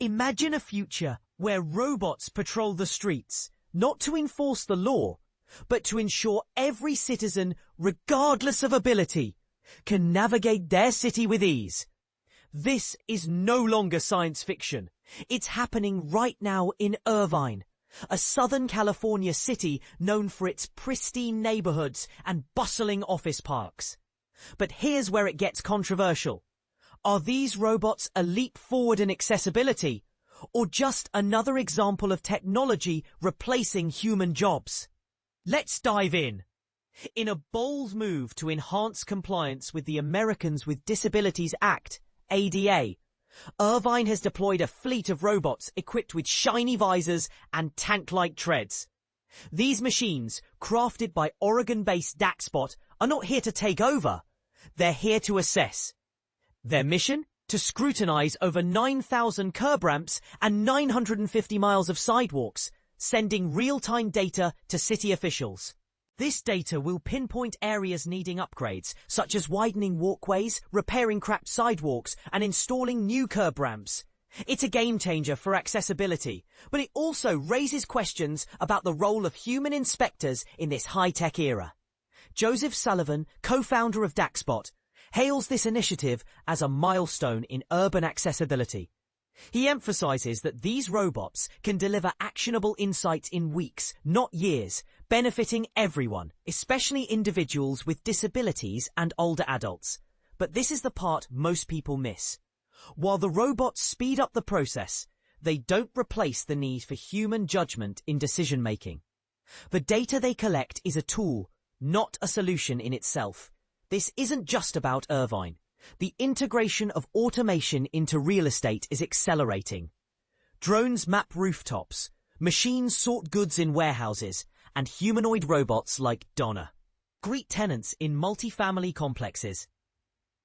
Imagine a future where robots patrol the streets, not to enforce the law, but to ensure every citizen, regardless of ability, can navigate their city with ease. This is no longer science fiction. It's happening right now in Irvine, a Southern California city known for its pristine neighborhoods and bustling office parks. But here's where it gets controversial. Are these robots a leap forward in accessibility, or just another example of technology replacing human jobs? Let's dive in. In a bold move to enhance compliance with the Americans with Disabilities Act, ADA, Irvine has deployed a fleet of robots equipped with shiny visors and tank-like treads. These machines, crafted by Oregon-based DAXBot, are not here to take over. They're here to assess. Their mission? To scrutinize over 9,000 curb ramps and 950 miles of sidewalks, sending real-time data to city officials. This data will pinpoint areas needing upgrades, such as widening walkways, repairing cracked sidewalks, and installing new curb ramps. It's a game changer for accessibility, but it also raises questions about the role of human inspectors in this high-tech era. Joseph Sullivan, co-founder of DAXBot, hails this initiative as a milestone in urban accessibility. He emphasizes that these robots can deliver actionable insights in weeks, not years, benefiting everyone, especially individuals with disabilities and older adults. But this is the part most people miss. While the robots speed up the process, they don't replace the need for human judgment in decision-making. The data they collect is a tool, not a solution in itself. This isn't just about Irvine. The integration of automation into real estate is accelerating. Drones map rooftops, machines sort goods in warehouses, and humanoid robots like Donna greet tenants in multifamily complexes.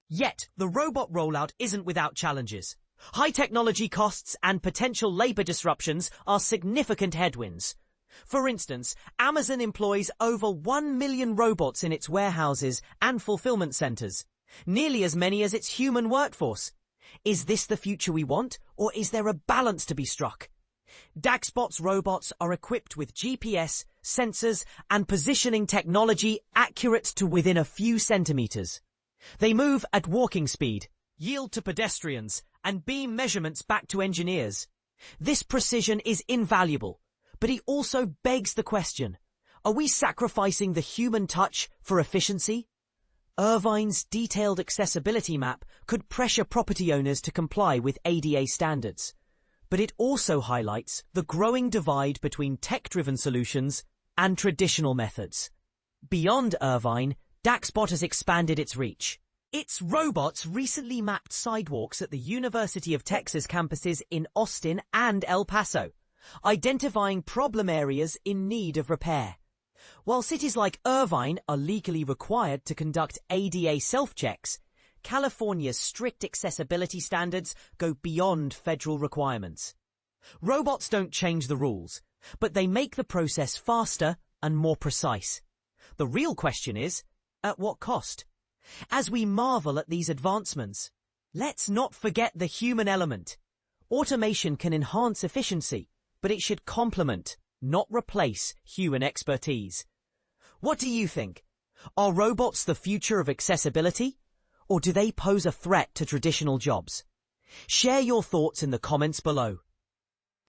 Yet, the robot rollout isn't without challenges. High technology costs and potential labor disruptions are significant headwinds. For instance, Amazon employs over 1 million robots in its warehouses and fulfillment centers, nearly as many as its human workforce. Is this the future we want, or is there a balance to be struck? DAXBot's robots are equipped with GPS, sensors, and positioning technology accurate to within a few centimeters. They move at walking speed, yield to pedestrians, and beam measurements back to engineers. This precision is invaluable. But he also begs the question, are we sacrificing the human touch for efficiency? Irvine's detailed accessibility map could pressure property owners to comply with ADA standards. But it also highlights the growing divide between tech-driven solutions and traditional methods. Beyond Irvine, DAXBot has expanded its reach. Its robots recently mapped sidewalks at the University of Texas campuses in Austin and El Paso, identifying problem areas in need of repair. While cities like Irvine are legally required to conduct ADA self-checks, California's strict accessibility standards go beyond federal requirements. Robots don't change the rules, but they make the process faster and more precise. The real question is, at what cost? As we marvel at these advancements, let's not forget the human element. Automation can enhance efficiency, but it should complement, not replace, human expertise. What do you think? Are robots the future of accessibility? Or do they pose a threat to traditional jobs? Share your thoughts in the comments below.